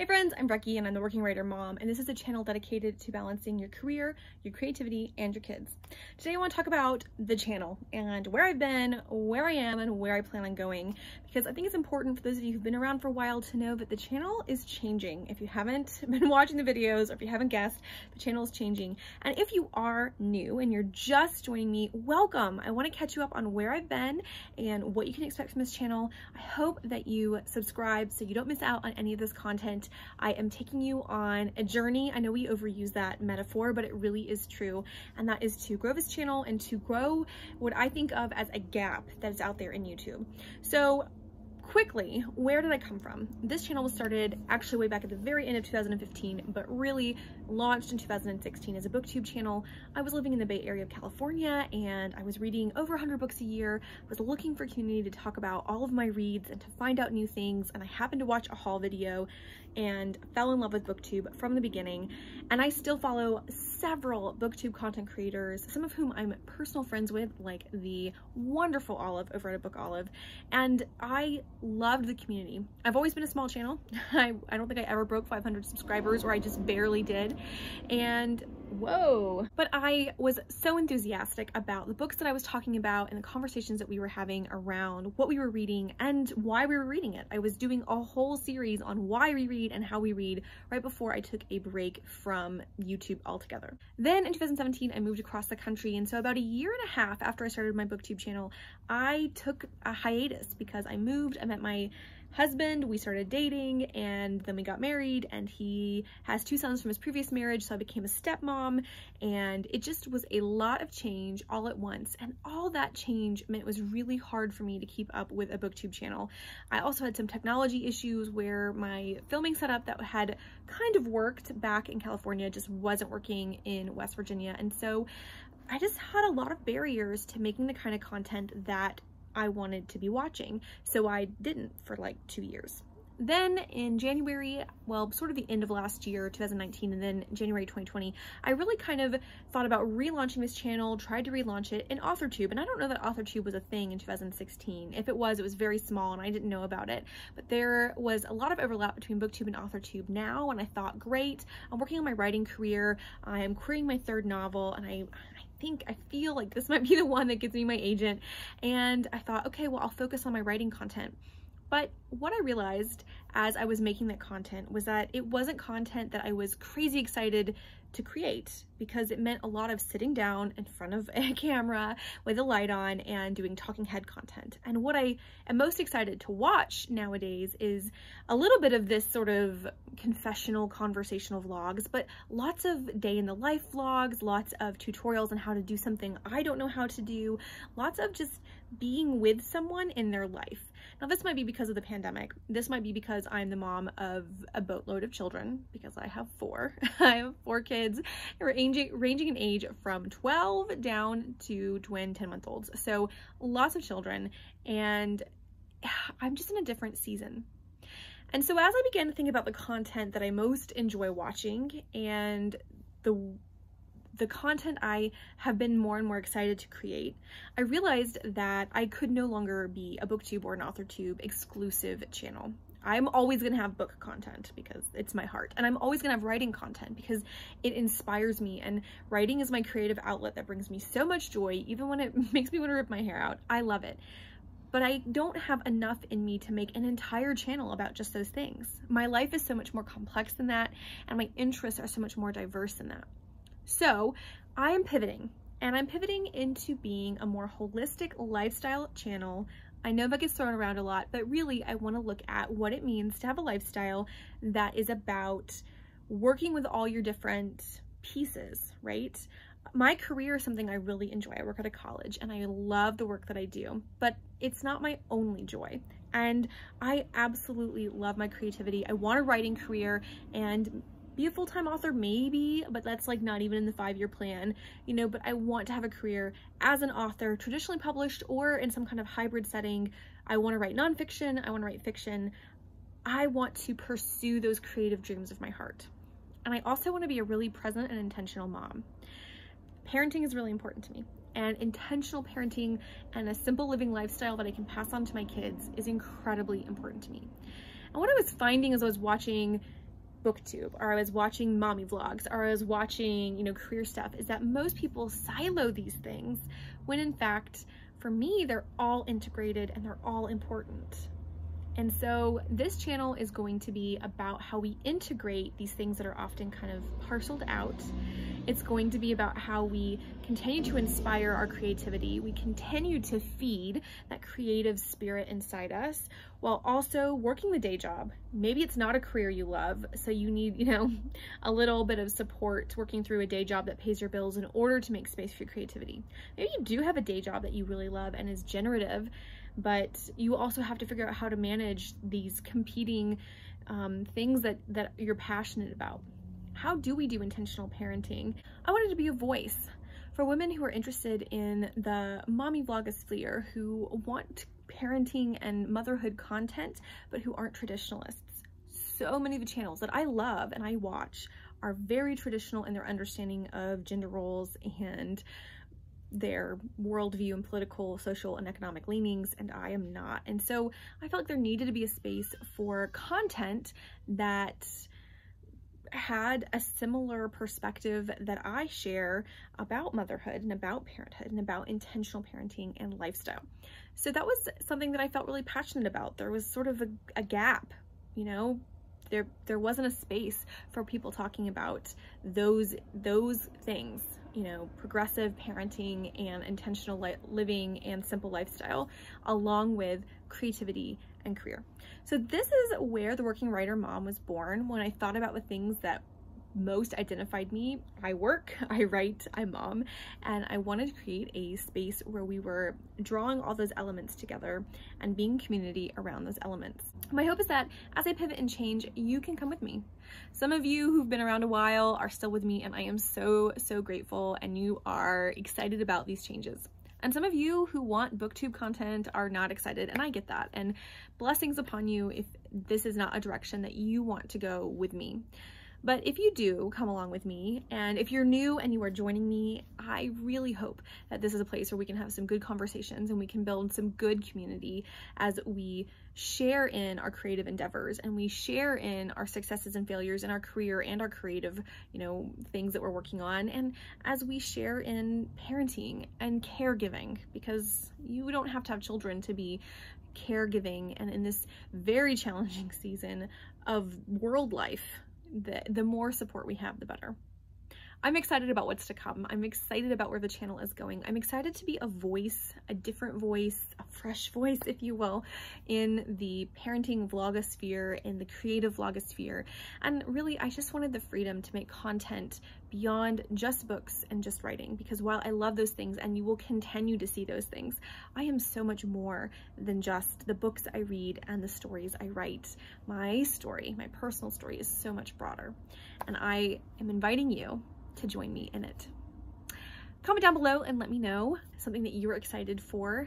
Hey friends, I'm Becky and I'm the Working Writer Mom, and this is a channel dedicated to balancing your career, your creativity, and your kids. Today I want to talk about the channel and where I've been, where I am, and where I plan on going, because I think it's important for those of you who've been around for a while to know that the channel is changing. If you haven't been watching the videos or if you haven't guessed, the channel is changing. And if you are new and you're just joining me, welcome. I want to catch you up on where I've been and what you can expect from this channel. I hope that you subscribe so you don't miss out on any of this content. I am taking you on a journey. I know we overuse that metaphor, but it really is true. And that is to grow this channel and to grow what I think of as a gap that is out there in YouTube. So quickly, where did I come from? This channel was started actually way back at the very end of 2015, but really launched in 2016 as a booktube channel. I was living in the Bay Area of California and I was reading over 100 books a year, was looking for a community to talk about all of my reads and to find out new things, and I happened to watch a haul video and fell in love with booktube from the beginning. And I still follow several booktube content creators, some of whom I'm personal friends with, like the wonderful Olive over at Book Olive, and I loved the community. I've always been a small channel. I don't think I ever broke 500 subscribers, or I just barely did. And whoa, but I was so enthusiastic about the books that I was talking about and the conversations that we were having around what we were reading and why we were reading it. I was doing a whole series on why we read and how we read right before I took a break from YouTube altogether. Then in 2017, I moved across the country, and so about a year and a half after I started my booktube channel, I took a hiatus because I moved. I met my husband, we started dating, and then we got married, and he has 2 sons from his previous marriage, so I became a stepmom, and it just was a lot of change all at once. And all that change meant it was really hard for me to keep up with a booktube channel. I also had some technology issues where my filming setup that had kind of worked back in California just wasn't working in West Virginia, and so I just had a lot of barriers to making the kind of content that I wanted to be watching, so I didn't for like 2 years. Then in January, well, sort of the end of last year, 2019, and then January 2020, I really kind of thought about relaunching this channel, tried to relaunch it in authortube, and I don't know that authortube was a thing in 2016. If it was very small and I didn't know about it, but there was a lot of overlap between booktube and authortube now, and I thought, great, I'm working on my writing career, I am querying my 3rd novel, and I feel like this might be the one that gets me my agent. And I thought, okay, well, I'll focus on my writing content. But what I realized as I was making that content was that it wasn't content that I was crazy excited to create, because it meant a lot of sitting down in front of a camera with a light on and doing talking head content. And what I am most excited to watch nowadays is a little bit of this sort of confessional conversational vlogs, but lots of day in the life vlogs, lots of tutorials on how to do something I don't know how to do, lots of just being with someone in their life. Now, this might be because of the pandemic. This might be because I'm the mom of a boatload of children, because I have 4. I have 4 kids, ranging in age from 12 down to twin 10-month-olds. So lots of children, and I'm just in a different season. And so as I began to think about the content that I most enjoy watching and the content I have been more and more excited to create, I realized that I could no longer be a booktube or an authortube exclusive channel. I'm always gonna have book content because it's my heart, and I'm always gonna have writing content because it inspires me, and writing is my creative outlet that brings me so much joy, even when it makes me want to rip my hair out. I love it. But I don't have enough in me to make an entire channel about just those things. My life is so much more complex than that, and my interests are so much more diverse than that. So I am pivoting, and I'm pivoting into being a more holistic lifestyle channel. I know that gets thrown around a lot, but really I want to look at what it means to have a lifestyle that is about working with all your different pieces, right? My career is something I really enjoy. I work at a college and I love the work that I do, but it's not my only joy. And I absolutely love my creativity. I want a writing career and be a full-time author maybe, but that's like not even in the 5-year plan, you know, but I want to have a career as an author, traditionally published or in some kind of hybrid setting. I want to write nonfiction, I want to write fiction. I want to pursue those creative dreams of my heart. And I also want to be a really present and intentional mom. Parenting is really important to me, and intentional parenting and a simple living lifestyle that I can pass on to my kids is incredibly important to me. And what I was finding as I was watching booktube, or I was watching mommy vlogs, or I was watching, you know, career stuff, is that most people silo these things when in fact, for me, they're all integrated and they're all important. And so this channel is going to be about how we integrate these things that are often kind of parceled out. It's going to be about how we continue to inspire our creativity. We continue to feed that creative spirit inside us while also working the day job. Maybe it's not a career you love, so you need, you know, a little bit of support working through a day job that pays your bills in order to make space for your creativity. Maybe you do have a day job that you really love and is generative, but you also have to figure out how to manage these competing things that you're passionate about. How do we do intentional parenting? I wanted to be a voice for women who are interested in the mommy vlogosphere, who want parenting and motherhood content, but who aren't traditionalists. So many of the channels that I love and I watch are very traditional in their understanding of gender roles and their worldview and political, social, and economic leanings, and I am not. And so I felt like there needed to be a space for content that had a similar perspective that I share about motherhood and about parenthood and about intentional parenting and lifestyle. So that was something that I felt really passionate about. There was sort of a gap, you know, there wasn't a space for people talking about those things, you know, progressive parenting and intentional living and simple lifestyle, along with creativity and career. So this is where the Working Writer Mom was born, when I thought about the things that most identified me. I work, I write, I'm mom, and I wanted to create a space where we were drawing all those elements together and being community around those elements. My hope is that as I pivot and change, you can come with me. Some of you who've been around a while are still with me, and I am so grateful, and you are excited about these changes. And some of you who want booktube content are not excited, and I get that. And blessings upon you if this is not a direction that you want to go with me. But if you do come along with me, and if you're new and you are joining me, I really hope that this is a place where we can have some good conversations and we can build some good community as we share in our creative endeavors and we share in our successes and failures in our career and our creative, you know, things that we're working on, and as we share in parenting and caregiving, because you don't have to have children to be caregiving. And in this very challenging season of world life, the more support we have, the better. I'm excited about what's to come. I'm excited about where the channel is going. I'm excited to be a voice, a different voice, a fresh voice, if you will, in the parenting vlogosphere, in the creative vlogosphere. And really, I just wanted the freedom to make content beyond just books and just writing, because while I love those things and you will continue to see those things, I am so much more than just the books I read and the stories I write. My story, my personal story, is so much broader, and I am inviting you to join me in it. Comment down below and let me know something that you're excited for.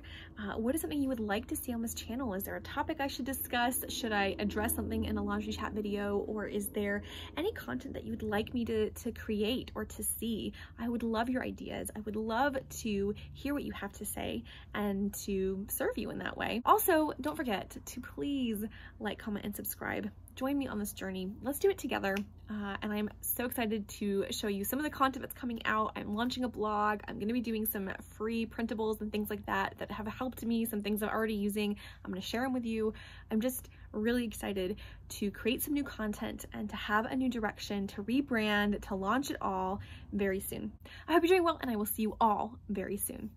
What is something you would like to see on this channel? Is there a topic I should discuss? Should I address something in a laundry chat video? Or is there any content that you would like me to create or to see? I would love your ideas. I would love to hear what you have to say and to serve you in that way. Also, don't forget to please like, comment, and subscribe. Join me on this journey. Let's do it together. And I'm so excited to show you some of the content that's coming out. I'm launching a blog. I'm going to be doing some free printables and things like that have helped me, some things I'm already using. I'm going to share them with you. I'm just really excited to create some new content and to have a new direction, to rebrand, to launch it all very soon. I hope you're doing well, and I will see you all very soon.